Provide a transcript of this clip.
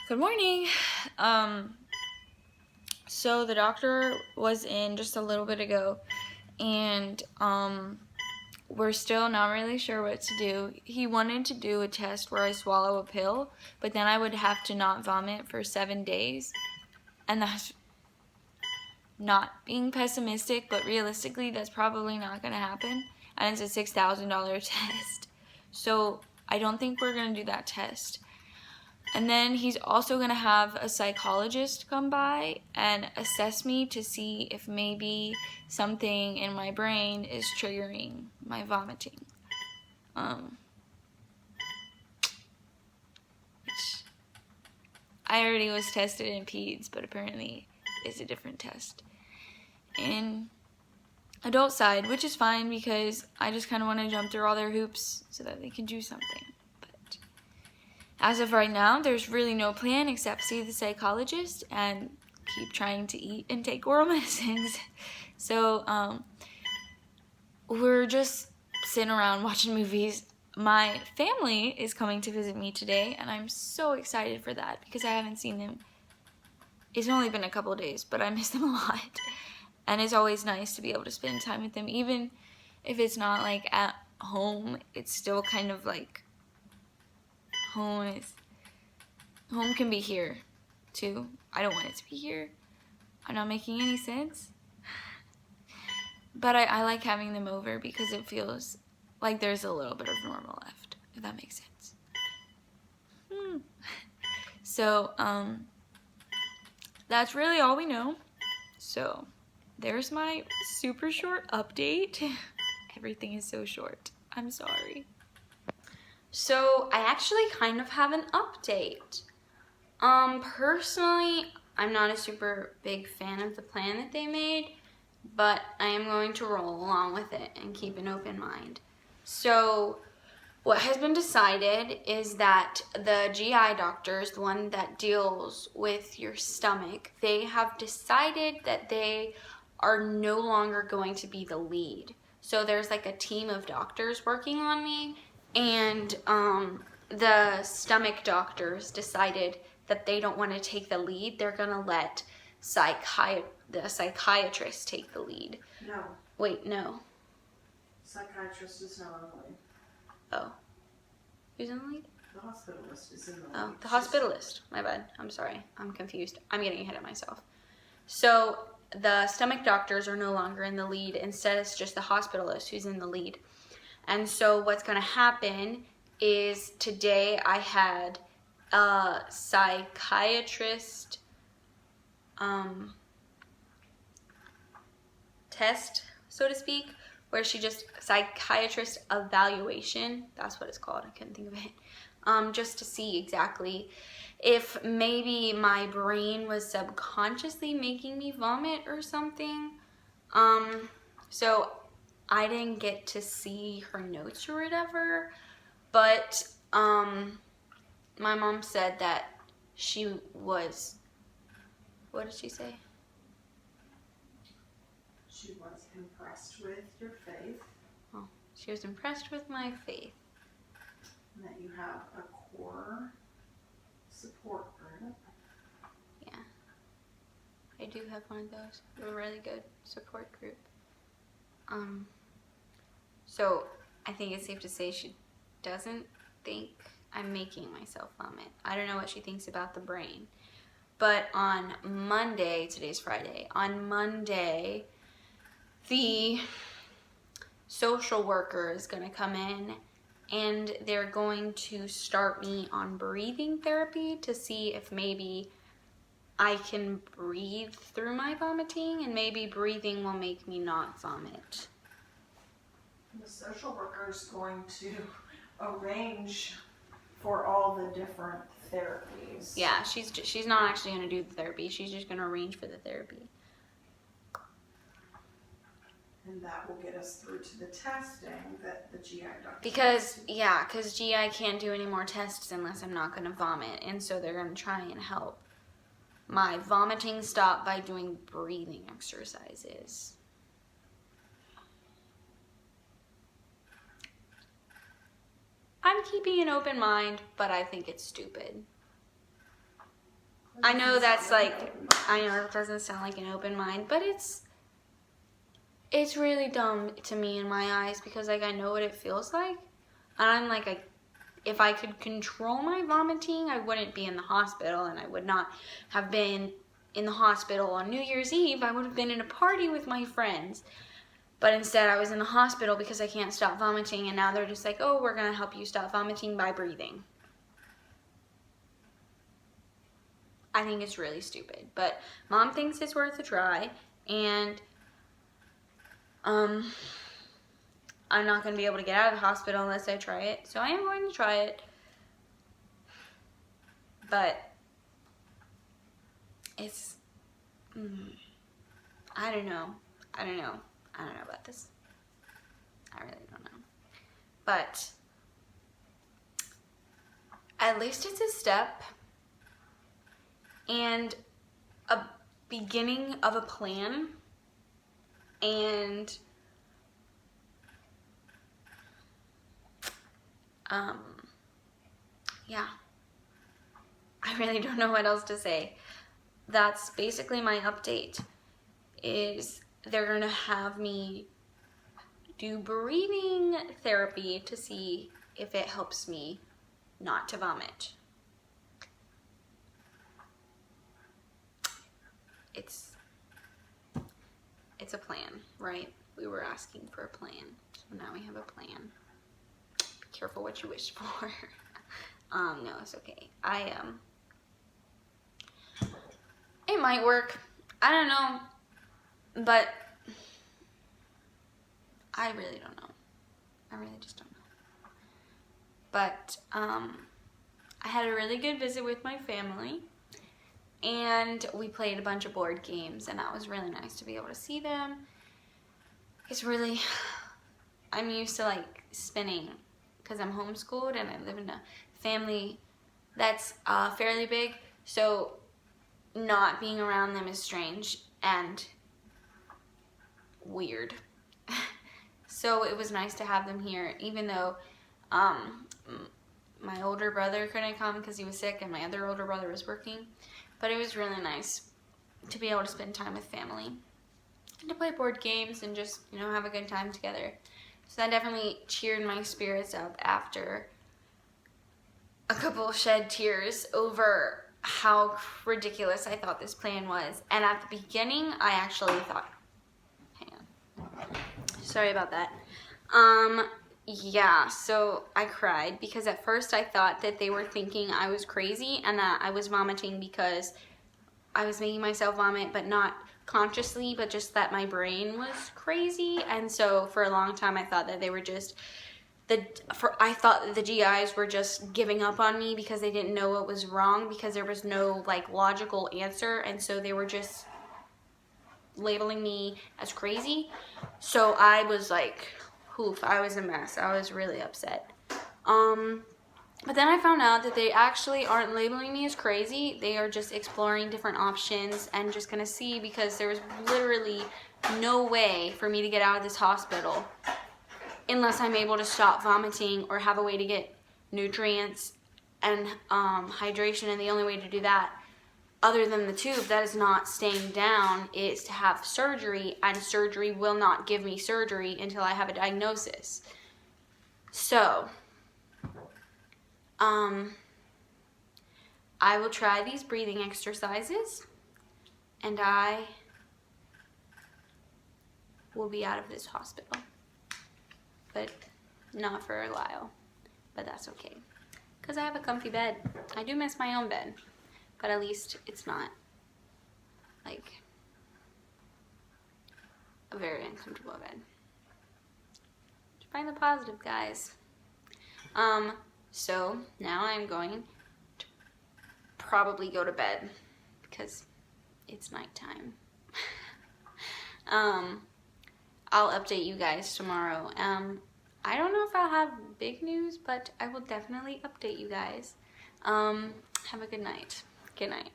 Good morning. So the doctor was in just a little bit ago, and we're still not really sure what to do. He wanted to do a test where I swallow a pill, but then I would have to not vomit for 7 days, and that's not being pessimistic, but realistically, that's probably not going to happen, and it's a $6,000 test. So I don't think we're going to do that test. And then he's also going to have a psychologist come by and assess me to see if maybe something in my brain is triggering my vomiting. Which I already was tested in peds, but apparently it's a different test in adult side, which is fine because I just kind of want to jump through all their hoops so that they can do something. But as of right now, there's really no plan except see the psychologist and keep trying to eat and take oral medicines. So we're just sitting around watching movies. My family is coming to visit me today, and I'm so excited for that because I haven't seen them. It's only been a couple of days, but I miss them a lot. And it's always nice to be able to spend time with them, even if it's not like at home. It's still kind of like home can be here too. I don't want it to be here. I'm not making any sense. But I like having them over because it feels like there's a little bit of normal left, if that makes sense. So, that's really all we know. So, there's my super short update. Everything is so short. I'm sorry. So I actually kind of have an update. Personally, I'm not a super big fan of the plan that they made, but I am going to roll along with it and keep an open mind. So what has been decided is that the GI doctors, the one that deals with your stomach, they have decided that they are no longer going to be the lead. So there's like a team of doctors working on me, and the stomach doctors decided that they don't want to take the lead. They're going to let the psychiatrist take the lead. No. Wait, no. Psychiatrist is not on the lead. Oh. Who's in the lead? The hospitalist is in the lead. Oh, the hospitalist. My bad. I'm sorry. I'm confused. I'm getting ahead of myself. So the stomach doctors are no longer in the lead. Instead, it's just the hospitalist who's in the lead. And so what's going to happen is today I had a psychiatrist test, so to speak, where she just psychiatrist evaluation, that's what it's called, I couldn't think of it, just to see exactly if maybe my brain was subconsciously making me vomit or something. So I didn't get to see her notes or whatever, but my mom said that she was, what did she say? She was impressed with your faith. Oh, she was impressed with my faith. And that you have a core support group. Yeah, I do have one of those. A really good support group. So I think it's safe to say she doesn't think I'm making myself vomit. I don't know what she thinks about the brain. But on Monday, today's Friday, on Monday, the social worker is going to come in and they're going to start me on breathing therapy to see if maybe I can breathe through my vomiting, and maybe breathing will make me not vomit. The social worker is going to arrange for all the different therapies. Yeah, she's not actually going to do the therapy. She's just going to arrange for the therapy. And that will get us through to the testing that the GI doctor Because GI can't do any more tests unless I'm not going to vomit. And so they're going to try and help my vomiting stop by doing breathing exercises. I'm keeping an open mind, but I think it's stupid. I know that's like, I know it doesn't sound like an open mind, but it's really dumb to me in my eyes because like I know what it feels like. And I'm like, if I could control my vomiting, I wouldn't be in the hospital, and I would not have been in the hospital on New Year's Eve. I would have been in a party with my friends. But instead, I was in the hospital because I can't stop vomiting, and now they're just like, oh, we're going to help you stop vomiting by breathing. I think it's really stupid, but Mom thinks it's worth a try, and I'm not going to be able to get out of the hospital unless I try it. So I am going to try it. But it's, I don't know about this. I really don't know. But at least it's a step and a beginning of a plan. And yeah, I really don't know what else to say. That's basically my update, is they're gonna have me do breathing therapy to see if it helps me not to vomit. It's a plan, right? We were asking for a plan, so now we have a plan. Be careful what you wish for. No, it's okay. It might work. I don't know, but I really don't know. I really just don't know. But I had a really good visit with my family, and we played a bunch of board games, and that was really nice to be able to see them. It's really, I'm used to like spending, because I'm homeschooled and I live in a family that's fairly big, so not being around them is strange and weird. So it was nice to have them here, even though my older brother couldn't come because he was sick and my other older brother was working. But it was really nice to be able to spend time with family and to play board games and just, you know, have a good time together. So that definitely cheered my spirits up after a couple shed tears over how ridiculous I thought this plan was. And at the beginning, I actually thought, hang on, sorry about that. Yeah, so I cried because at first I thought that they were thinking I was crazy and that I was vomiting because I was making myself vomit, but not consciously, but just that my brain was crazy. And so for a long time I thought that they were just, I thought the GIs were just giving up on me because they didn't know what was wrong, because there was no like logical answer, and so they were just labeling me as crazy. So I was like, oof, I was a mess. I was really upset. But then I found out that they actually aren't labeling me as crazy. They are just exploring different options and just gonna see, because there was literally no way for me to get out of this hospital unless I'm able to stop vomiting or have a way to get nutrients and hydration. And the only way to do that, other than the tube that is not staying down, is to have surgery, and surgery will not give me surgery until I have a diagnosis. So, I will try these breathing exercises, and I will be out of this hospital. But not for a while. But that's okay, because I have a comfy bed. I do miss my own bed, but at least it's not like a very uncomfortable bed. Find the positive, guys. So now I'm going to probably go to bed because it's nighttime. I'll update you guys tomorrow. I don't know if I'll have big news, but I will definitely update you guys. Have a good night. Good night.